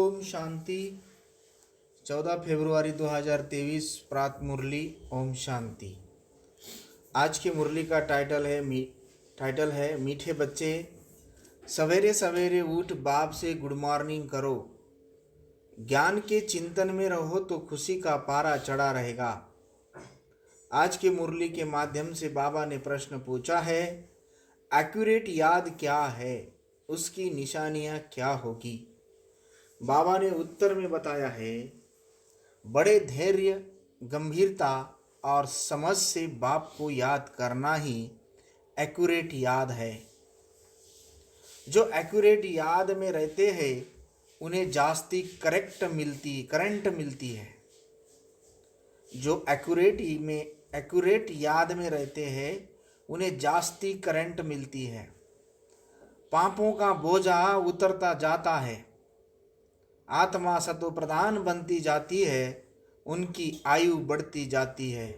ओम शांति। 14 फरवरी 2023 प्रात मुरली। ओम शांति। आज की मुरली का टाइटल है मीठे बच्चे, सवेरे सवेरे उठ बाप से गुड मॉर्निंग करो। ज्ञान के चिंतन में रहो तो खुशी का पारा चढ़ा रहेगा। आज की मुरली के माध्यम से बाबा ने प्रश्न पूछा है, एक्यूरेट याद क्या है, उसकी निशानियां क्या होगी। बाबा ने उत्तर में बताया है, बड़े धैर्य, गंभीरता और समझ से बाप को याद करना ही एक्यूरेट याद है। जो एक्यूरेट याद में रहते हैं उन्हें जास्ती करंट मिलती है। जो एक्यूरेट याद में रहते हैं उन्हें जास्ती करंट मिलती है। पापों का बोझा उतरता जाता है, आत्मा सतो प्रधान बनती जाती है, उनकी आयु बढ़ती जाती है,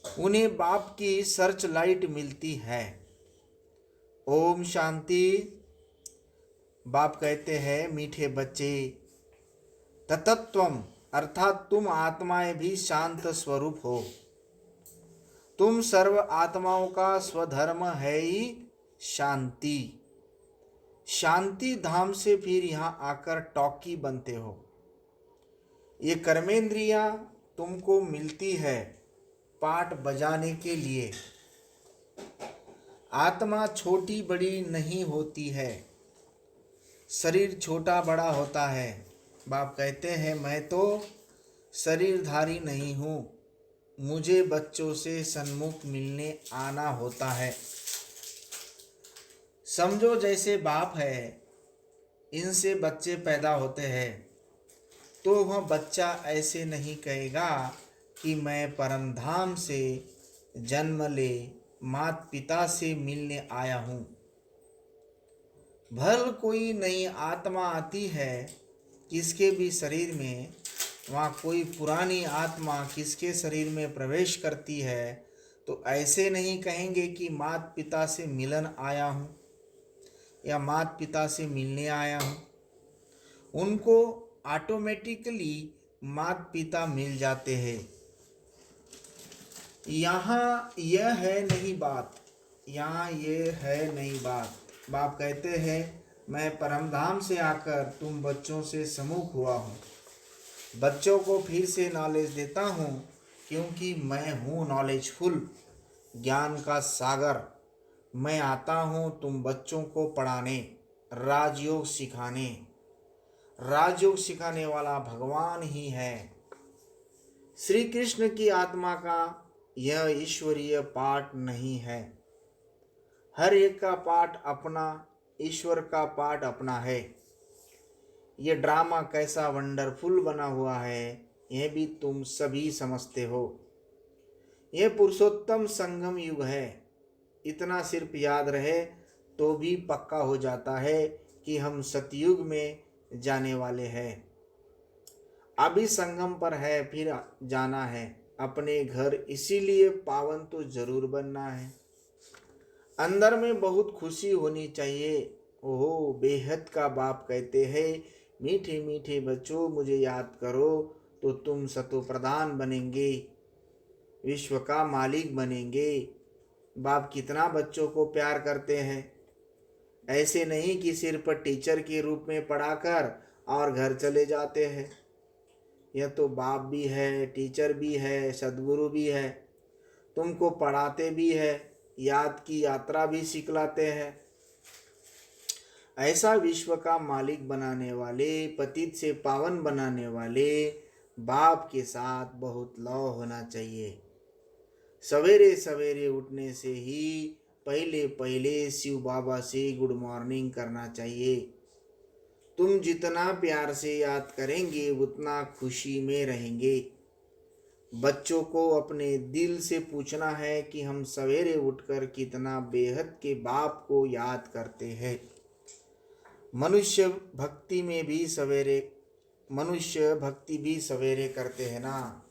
उन्हें बाप की सर्च लाइट मिलती है। ओम शांति। बाप कहते हैं, मीठे बच्चे, ततत्वम अर्थात तुम आत्माएं भी शांत स्वरूप हो। तुम सर्व आत्माओं का स्वधर्म है ही शांति। शांति धाम से फिर यहाँ आकर टॉकी बनते हो। ये कर्मेंद्रियां तुमको मिलती है पाठ बजाने के लिए। आत्मा छोटी बड़ी नहीं होती है, शरीर छोटा बड़ा होता है। बाप कहते हैं, मैं तो शरीरधारी नहीं हूँ, मुझे बच्चों से सन्मुख मिलने आना होता है। समझो जैसे बाप है, इनसे बच्चे पैदा होते हैं, तो वह बच्चा ऐसे नहीं कहेगा कि मैं परम धाम से जन्म ले माता पिता से मिलने आया हूँ। भल कोई नई आत्मा आती है किसके भी शरीर में, वहाँ कोई पुरानी आत्मा किसके शरीर में प्रवेश करती है, तो ऐसे नहीं कहेंगे कि माता पिता से मिलन आया हूँ या माता पिता से मिलने आया हूँ। उनको ऑटोमेटिकली माता पिता मिल जाते हैं। यहाँ यह है नहीं बात, यहाँ ये है नहीं बात। बाप कहते हैं, मैं परमधाम से आकर तुम बच्चों से सम्मुख हुआ हूँ। बच्चों को फिर से नॉलेज देता हूँ, क्योंकि मैं हूँ नॉलेजफुल, ज्ञान का सागर। मैं आता हूँ तुम बच्चों को पढ़ाने, राजयोग सिखाने। राजयोग सिखाने वाला भगवान ही है। श्री कृष्ण की आत्मा का यह ईश्वरीय पाठ नहीं है। हर एक का पाठ अपना, ईश्वर का पाठ अपना है। यह ड्रामा कैसा वंडरफुल बना हुआ है, यह भी तुम सभी समझते हो। यह पुरुषोत्तम संगम युग है। इतना सिर्फ याद रहे तो भी पक्का हो जाता है कि हम सतयुग में जाने वाले हैं। अभी संगम पर है, फिर जाना है अपने घर, इसीलिए पावन तो जरूर बनना है। अंदर में बहुत खुशी होनी चाहिए। ओहो, बेहद का बाप कहते हैं, मीठे मीठे बच्चों मुझे याद करो तो तुम सतो प्रधान बनेंगे, विश्व का मालिक बनेंगे। बाप कितना बच्चों को प्यार करते हैं। ऐसे नहीं कि सिर्फ टीचर के रूप में पढ़ाकर और घर चले जाते हैं। यह तो बाप भी है, टीचर भी है, सद्गुरु भी है, तुमको पढ़ाते भी है, याद की यात्रा भी सिखलाते हैं। ऐसा विश्व का मालिक बनाने वाले, पतित से पावन बनाने वाले बाप के साथ बहुत लव होना चाहिए। सवेरे सवेरे उठने से ही पहले पहले शिव बाबा से गुड मॉर्निंग करना चाहिए। तुम जितना प्यार से याद करेंगे उतना खुशी में रहेंगे। बच्चों को अपने दिल से पूछना है कि हम सवेरे उठकर कितना बेहद के बाप को याद करते हैं। मनुष्य भक्ति भी सवेरे करते हैं ना।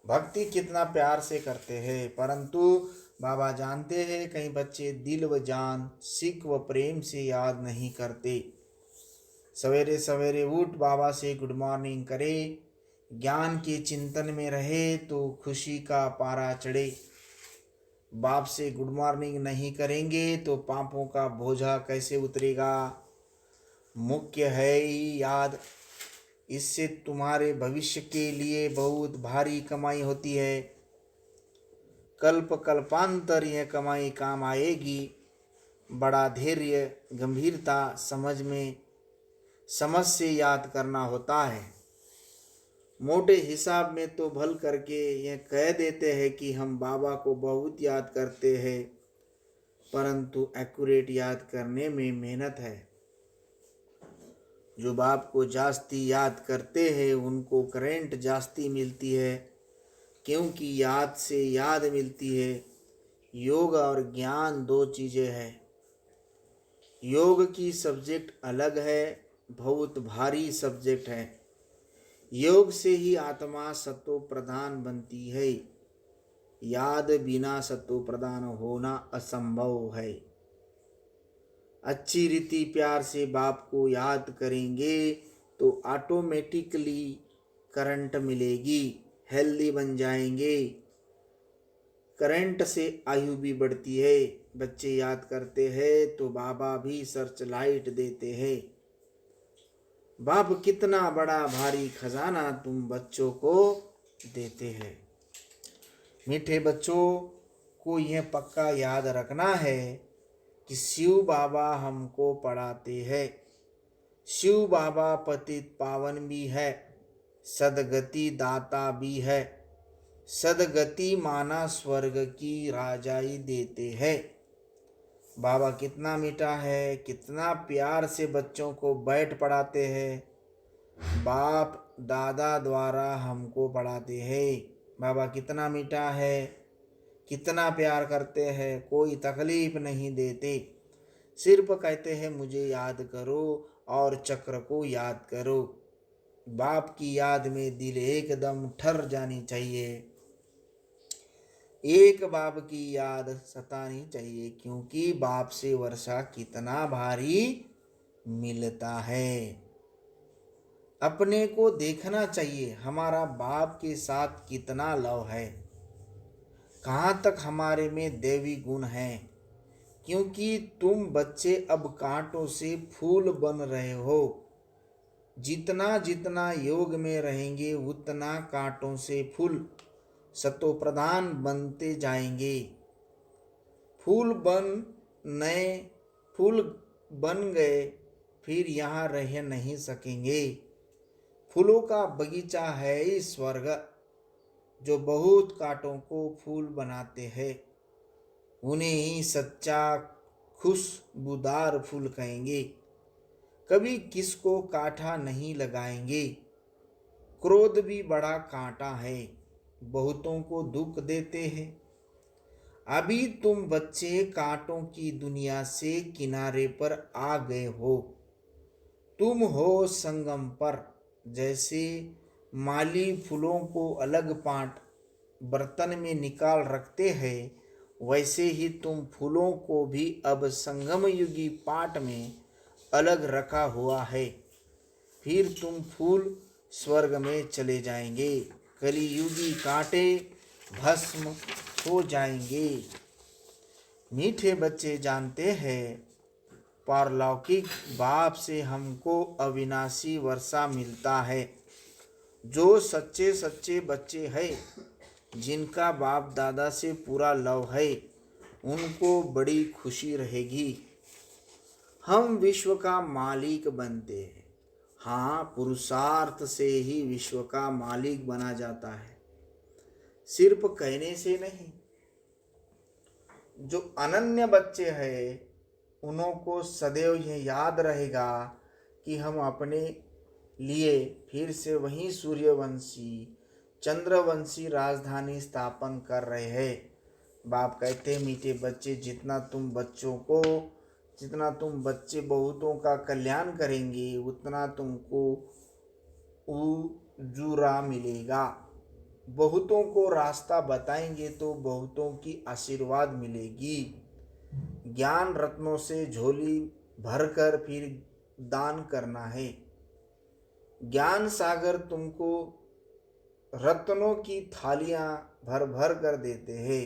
भक्ति कितना प्यार से करते हैं, परंतु बाबा जानते हैं कई बच्चे दिल व जान, सिख व प्रेम से याद नहीं करते। सवेरे सवेरे उठ बाबा से गुड मॉर्निंग करे। ज्ञान के चिंतन में रहे तो खुशी का पारा चढ़े। बाप से गुड मॉर्निंग नहीं करेंगे तो पापों का बोझा कैसे उतरेगा। मुख्य है ही याद, इससे तुम्हारे भविष्य के लिए बहुत भारी कमाई होती है। कल्प कल्पांतर यह कमाई काम आएगी। बड़ा धैर्य गंभीरता समझ से याद करना होता है। मोटे हिसाब में तो भल करके यह कह देते हैं कि हम बाबा को बहुत याद करते हैं, परंतु एक्यूरेट याद करने में मेहनत है। जो बाप को जास्ती याद करते हैं उनको करंट जास्ती मिलती है, क्योंकि याद से याद मिलती है। योग और ज्ञान दो चीज़ें हैं। योग की सब्जेक्ट अलग है, बहुत भारी सब्जेक्ट है। योग से ही आत्मा सत्व प्रधान बनती है। याद बिना सत्व प्रधान होना असंभव है। अच्छी रीति प्यार से बाप को याद करेंगे तो ऑटोमेटिकली करंट मिलेगी, हेल्दी बन जाएंगे। करंट से आयु भी बढ़ती है। बच्चे याद करते हैं तो बाबा भी सर्च लाइट देते हैं। बाप कितना बड़ा भारी खजाना तुम बच्चों को देते हैं। मीठे बच्चों को यह पक्का याद रखना है कि शिव बाबा हमको पढ़ाते हैं। शिव बाबा पतित पावन भी है, सदगति दाता भी है। सदगति माना स्वर्ग की राजाई देते हैं। बाबा कितना मीठा है, कितना प्यार से बच्चों को बैठ पढ़ाते हैं। बाप दादा द्वारा हमको पढ़ाते हैं। बाबा कितना मीठा है, कितना प्यार करते हैं, कोई तकलीफ नहीं देते। सिर्फ कहते हैं मुझे याद करो और चक्र को याद करो। बाप की याद में दिल एकदम ठर जानी चाहिए। एक बाप की याद सतानी चाहिए, क्योंकि बाप से वर्षा कितना भारी मिलता है। अपने को देखना चाहिए हमारा बाप के साथ कितना लव है, कहाँ तक हमारे में देवी गुण है। क्योंकि तुम बच्चे अब कांटों से फूल बन रहे हो। जितना जितना योग में रहेंगे उतना कांटों से फूल सतो प्रधान बनते जाएंगे। फूल बन गए फिर यहाँ रह नहीं सकेंगे। फूलों का बगीचा है इस स्वर्ग, जो बहुत कांटों को फूल बनाते हैं उन्हें ही सच्चा खुशबूदार फूल कहेंगे। कभी किसको कांटा नहीं लगाएंगे। क्रोध भी बड़ा कांटा है, बहुतों को दुख देते हैं। अभी तुम बच्चे कांटों की दुनिया से किनारे पर आ गए हो। तुम हो संगम पर। जैसे माली फूलों को अलग पाट बर्तन में निकाल रखते हैं, वैसे ही तुम फूलों को भी अब संगम युगी पाट में अलग रखा हुआ है। फिर तुम फूल स्वर्ग में चले जाएंगे। कलियुगी कांटे भस्म हो जाएंगे। मीठे बच्चे जानते हैं पारलौकिक बाप से हमको अविनाशी वर्षा मिलता है। जो सच्चे सच्चे बच्चे हैं, जिनका बाप दादा से पूरा लव है, उनको बड़ी खुशी रहेगी। हम विश्व का मालिक बनते हैं। हाँ, पुरुषार्थ से ही विश्व का मालिक बना जाता है, सिर्फ कहने से नहीं। जो अनन्य बच्चे हैं उन्हों को सदैव यह याद रहेगा कि हम अपने लिए फिर से वही सूर्यवंशी चंद्रवंशी राजधानी स्थापन कर रहे हैं। बाप कहते हैं मीठे बच्चे, जितना तुम बच्चे बहुतों का कल्याण करेंगे उतना तुमको उजूरा मिलेगा। बहुतों को रास्ता बताएंगे तो बहुतों की आशीर्वाद मिलेगी। ज्ञान रत्नों से झोली भरकर फिर दान करना है। ज्ञान सागर तुमको रत्नों की थालियां भर भर कर देते हैं।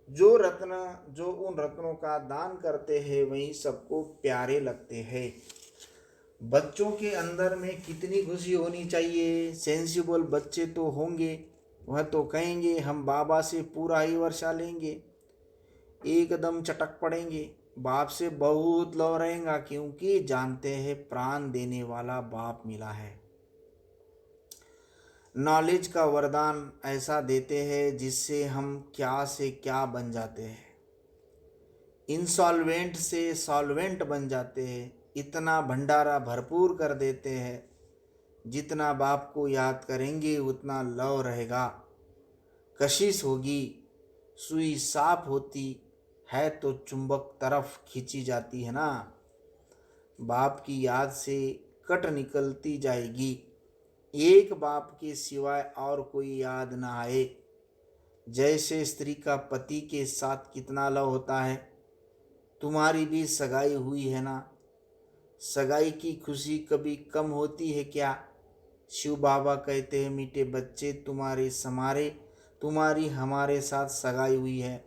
जो उन रत्नों का दान करते हैं वही सबको प्यारे लगते हैं। बच्चों के अंदर में कितनी खुशी होनी चाहिए। सेंसिबल बच्चे तो होंगे, वह तो कहेंगे हम बाबा से पूरा ही वर्षा लेंगे, एकदम चटक पड़ेंगे, बाप से बहुत लव रहेगा, क्योंकि जानते हैं प्राण देने वाला बाप मिला है। नॉलेज का वरदान ऐसा देते हैं जिससे हम क्या से क्या बन जाते हैं, इंसॉल्वेंट से सॉल्वेंट बन जाते हैं। इतना भंडारा भरपूर कर देते हैं, जितना बाप को याद करेंगे उतना लव रहेगा, कशिश होगी। सुई साफ होती है तो चुंबक तरफ खींची जाती है ना। बाप की याद से कट निकलती जाएगी, एक बाप के सिवाय और कोई याद ना आए। जैसे स्त्री का पति के साथ कितना लव होता है। तुम्हारी भी सगाई हुई है ना, सगाई की खुशी कभी कम होती है क्या। शिव बाबा कहते हैं मीठे बच्चे तुम्हारी हमारे साथ सगाई हुई है,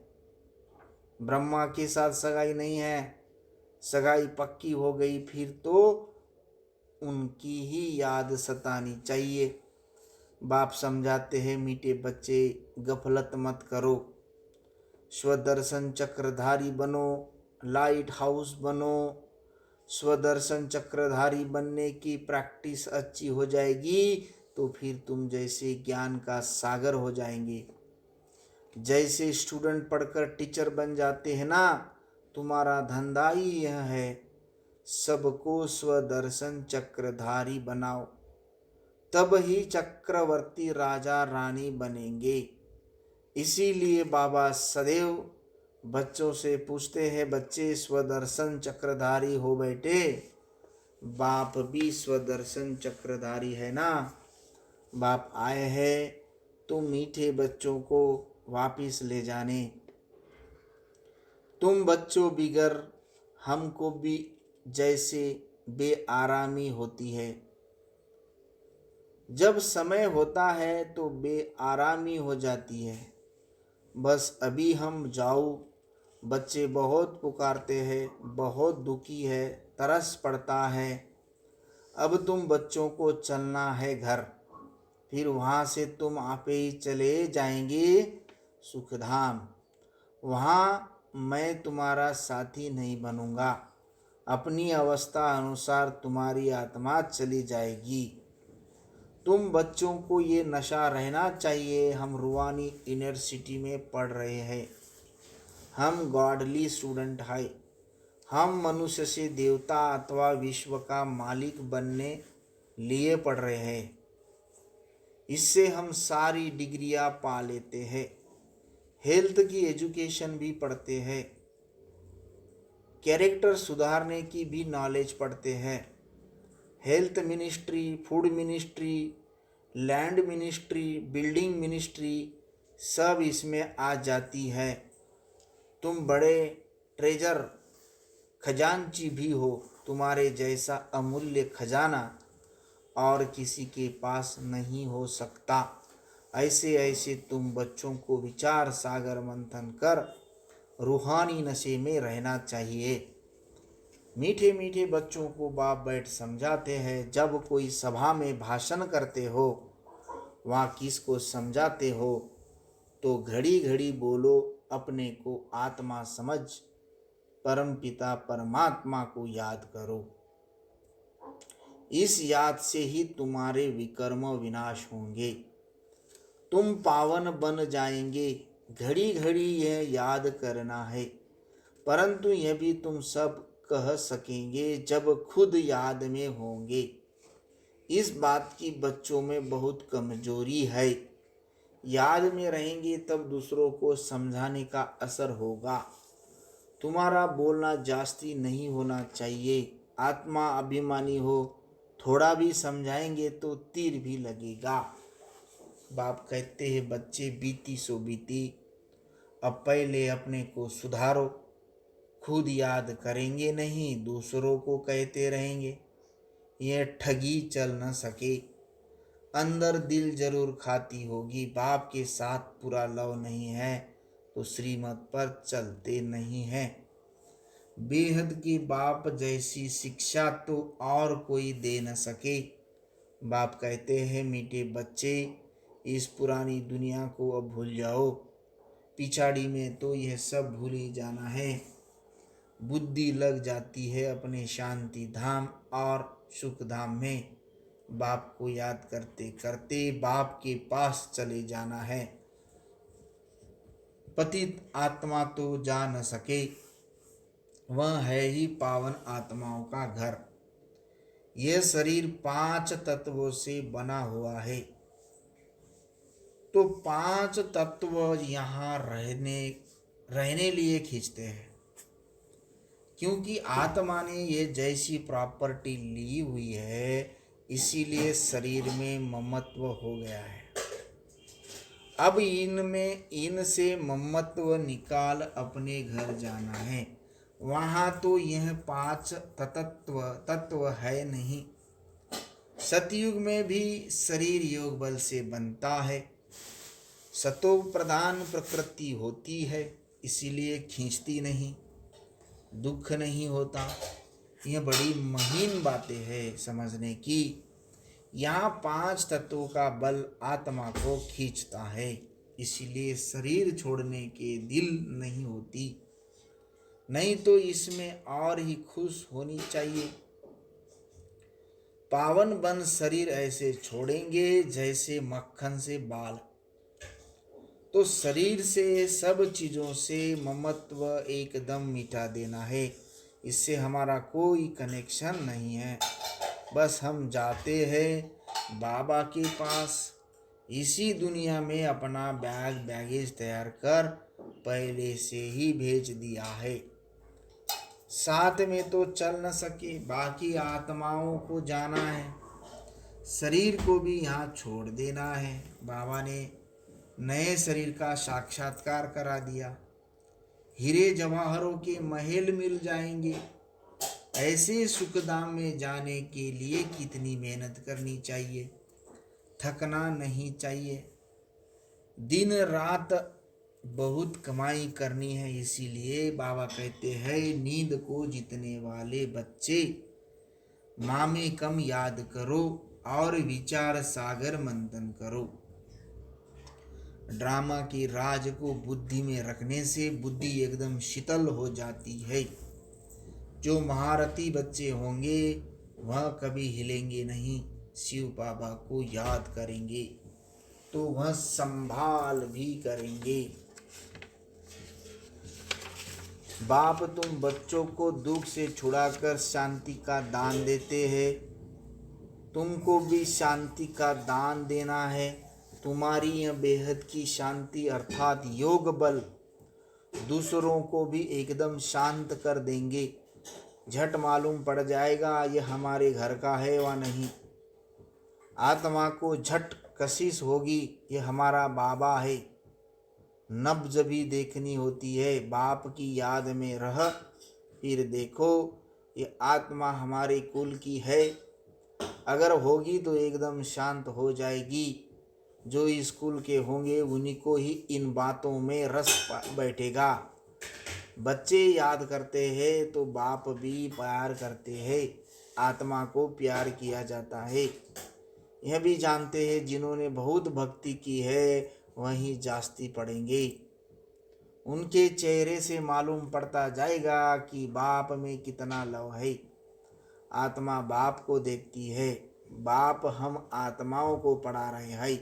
ब्रह्मा के साथ सगाई नहीं है। सगाई पक्की हो गई फिर तो उनकी ही याद सतानी चाहिए। बाप समझाते हैं मीठे बच्चे गफलत मत करो, स्वदर्शन चक्रधारी बनो, लाइट हाउस बनो। स्वदर्शन चक्रधारी बनने की प्रैक्टिस अच्छी हो जाएगी तो फिर तुम जैसे ज्ञान का सागर हो जाएंगे। जैसे स्टूडेंट पढ़कर टीचर बन जाते हैं ना, तुम्हारा धंधा ही यह है, सबको स्वदर्शन चक्रधारी बनाओ, तब ही चक्रवर्ती राजा रानी बनेंगे। इसीलिए बाबा सदैव बच्चों से पूछते हैं, बच्चे स्वदर्शन चक्रधारी हो बेटे। बाप भी स्वदर्शन चक्रधारी है ना। बाप आए हैं तो मीठे बच्चों को वापिस ले जाने। तुम बच्चों बिगर हमको भी जैसे बेआरामी होती है। जब समय होता है तो बेआरामी हो जाती है। बस अभी हम जाओ। बच्चे बहुत पुकारते हैं, बहुत दुखी है, तरस पड़ता है। अब तुम बच्चों को चलना है घर, फिर वहाँ से तुम आपे ही चले जाएंगे सुखधाम। वहाँ मैं तुम्हारा साथी नहीं बनूंगा, अपनी अवस्था अनुसार तुम्हारी आत्मा चली जाएगी। तुम बच्चों को ये नशा रहना चाहिए, हम रूहानी यूनिवर्सिटी में पढ़ रहे हैं, हम गॉडली स्टूडेंट हैं, हम मनुष्य से देवता अथवा विश्व का मालिक बनने लिए पढ़ रहे हैं। इससे हम सारी डिग्रियां पा लेते हैं, हेल्थ की एजुकेशन भी पढ़ते हैं, कैरेक्टर सुधारने की भी नॉलेज पढ़ते हैं। Health ministry, food ministry, land ministry, building ministry सब इसमें आ जाती है। तुम बड़े ट्रेजर खजांची भी हो, तुम्हारे जैसा अमूल्य खजाना और किसी के पास नहीं हो सकता। ऐसे ऐसे तुम बच्चों को विचार सागर मंथन कर रूहानी नशे में रहना चाहिए। मीठे मीठे बच्चों को बाप बैठ समझाते हैं, जब कोई सभा में भाषण करते हो, वहाँ किसको समझाते हो तो घड़ी घड़ी बोलो, अपने को आत्मा समझ परम पिता परमात्मा को याद करो। इस याद से ही तुम्हारे विकर्म विनाश होंगे, तुम पावन बन जाएंगे। घड़ी घड़ी यह याद करना है, परंतु यह भी तुम सब कह सकेंगे जब खुद याद में होंगे। इस बात की बच्चों में बहुत कमजोरी है। याद में रहेंगे तब दूसरों को समझाने का असर होगा। तुम्हारा बोलना जास्ती नहीं होना चाहिए। आत्मा अभिमानी हो, थोड़ा भी समझाएंगे तो तीर भी लगेगा। बाप कहते हैं बच्चे बीती सो बीती, अब पहले अपने को सुधारो। खुद याद करेंगे नहीं, दूसरों को कहते रहेंगे। यह ठगी चल न सके, अंदर दिल जरूर खाती होगी। बाप के साथ पूरा लव नहीं है तो श्रीमत पर चलते नहीं हैं। बेहद के बाप जैसी शिक्षा तो और कोई दे न सके। बाप कहते हैं, मीठे बच्चे, इस पुरानी दुनिया को अब भूल जाओ। पिछाड़ी में तो यह सब भूल ही जाना है। बुद्धि लग जाती है अपने शांति धाम और सुख धाम में। बाप को याद करते करते बाप के पास चले जाना है। पतित आत्मा तो जा न सके, वह है ही पावन आत्माओं का घर। यह शरीर 5 तत्वों से बना हुआ है, तो 5 तत्व यहाँ रहने लिए खींचते हैं, क्योंकि आत्मा ने ये जैसी प्रॉपर्टी ली हुई है, इसीलिए शरीर में ममत्व हो गया है। अब इनसे ममत्व निकाल अपने घर जाना है। वहाँ तो यह 5 तत्व है नहीं। सतयुग में भी शरीर योग बल से बनता है। सतो प्रधान प्रकृति होती है, इसीलिए खींचती नहीं, दुख नहीं होता। यह बड़ी महीन बातें हैं समझने की। यहाँ 5 तत्वों का बल आत्मा को खींचता है, इसीलिए शरीर छोड़ने के दिल नहीं होती। नहीं तो इसमें और ही खुश होनी चाहिए। पावन बन शरीर ऐसे छोड़ेंगे जैसे मक्खन से बाल। तो शरीर से सब चीज़ों से ममत्व एकदम मिटा देना है। इससे हमारा कोई कनेक्शन नहीं है। बस हम जाते हैं बाबा के पास। इसी दुनिया में अपना बैगेज तैयार कर पहले से ही भेज दिया है। साथ में तो चल न सके, बाकी आत्माओं को जाना है। शरीर को भी यहाँ छोड़ देना है। बाबा ने नए शरीर का साक्षात्कार करा दिया। हीरे जवाहरों के महल मिल जाएंगे। ऐसे सुखधाम में जाने के लिए कितनी मेहनत करनी चाहिए, थकना नहीं चाहिए। दिन रात बहुत कमाई करनी है। इसीलिए बाबा कहते हैं, नींद को जीतने वाले बच्चे माँ में कम याद करो और विचार सागर मंथन करो। ड्रामा के राज को बुद्धि में रखने से बुद्धि एकदम शीतल हो जाती है। जो महारथी बच्चे होंगे वह कभी हिलेंगे नहीं, शिव बाबा को याद करेंगे तो वह संभाल भी करेंगे। बाप तुम बच्चों को दुख से छुड़ाकर शांति का दान देते हैं। तुमको भी शांति का दान देना है। तुम्हारी यह बेहद की शांति अर्थात योग बल दूसरों को भी एकदम शांत कर देंगे। झट मालूम पड़ जाएगा यह हमारे घर का है व नहीं। आत्मा को झट कशिश होगी, यह हमारा बाबा है। नब्ज भी देखनी होती है। बाप की याद में रह फिर देखो ये आत्मा हमारे कुल की है। अगर होगी तो एकदम शांत हो जाएगी। जो इस कुल के होंगे उन्हीं को ही इन बातों में रस बैठेगा। बच्चे याद करते हैं तो बाप भी प्यार करते हैं। आत्मा को प्यार किया जाता है। यह भी जानते हैं जिन्होंने बहुत भक्ति की है वहीं जास्ती पड़ेंगे। उनके चेहरे से मालूम पड़ता जाएगा कि बाप में कितना लव है। आत्मा बाप को देखती है। बाप हम आत्माओं को पढ़ा रहे हैं।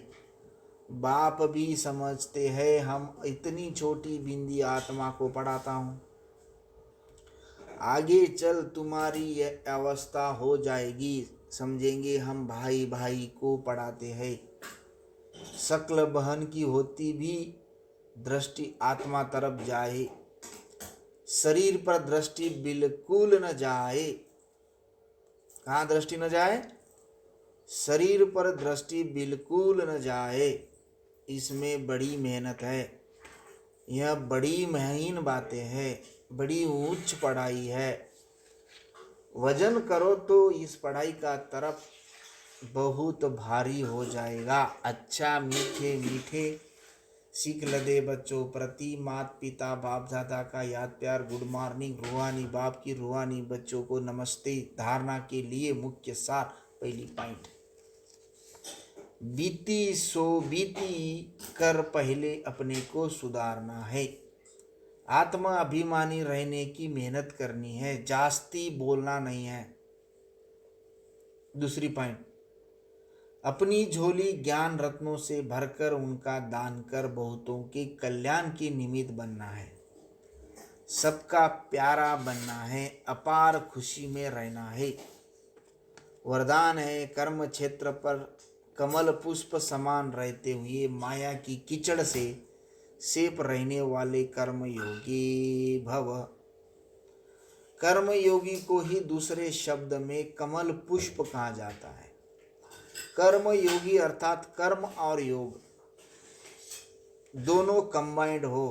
बाप भी समझते हैं हम इतनी छोटी बिंदी आत्मा को पढ़ाता हूँ। आगे चल तुम्हारी यह अवस्था हो जाएगी, समझेंगे हम भाई भाई को पढ़ाते हैं। शक्ल बहन की होती भी दृष्टि आत्मा तरफ जाए, शरीर पर दृष्टि बिल्कुल न जाए। कहाँ दृष्टि न जाए? शरीर पर दृष्टि बिल्कुल न जाए। इसमें बड़ी मेहनत है। यह बड़ी महीन बातें हैं। बड़ी उच्च पढ़ाई है। वजन करो तो इस पढ़ाई का तरफ बहुत भारी हो जाएगा। अच्छा, मीठे मीठे सीख लदे बच्चों प्रति माता पिता बाप दादा का याद प्यार, गुड मॉर्निंग, रूहानी बाप की रूहानी बच्चों को नमस्ते। धारणा के लिए मुख्य सार, पहली पॉइंट, बीती सो बीती कर पहले अपने को सुधारना है। आत्मा अभिमानी रहने की मेहनत करनी है, जास्ती बोलना नहीं है। दूसरी पॉइंट, अपनी झोली ज्ञान रत्नों से भरकर उनका दान कर बहुतों के कल्याण की निमित्त बनना है। सबका प्यारा बनना है, अपार खुशी में रहना है। वरदान है, कर्म क्षेत्र पर कमल पुष्प समान रहते हुए माया की कीचड़ से सेप रहने वाले कर्मयोगी भव। कर्मयोगी को ही दूसरे शब्द में कमल पुष्प कहा जाता है। कर्मयोगी अर्थात कर्म और योग दोनों कंबाइंड हो,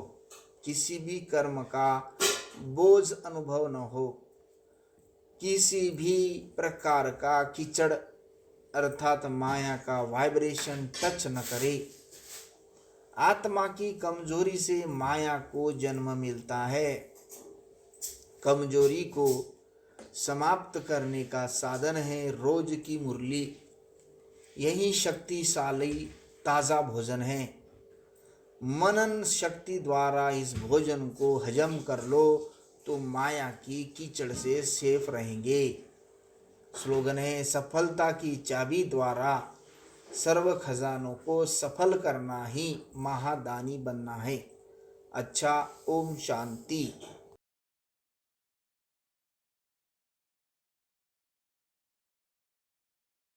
किसी भी कर्म का बोझ अनुभव न हो, किसी भी प्रकार का कीचड़ अर्थात माया का वाइब्रेशन टच न करे। आत्मा की कमजोरी से माया को जन्म मिलता है। कमजोरी को समाप्त करने का साधन है रोज की मुरली। यही शक्तिशाली ताज़ा भोजन है। मनन शक्ति द्वारा इस भोजन को हजम कर लो तो माया की कीचड़ से सेफ रहेंगे। स्लोगन है, सफलता की चाबी द्वारा सर्व खजानों को सफल करना ही महादानी बनना है। अच्छा, ओम शांति।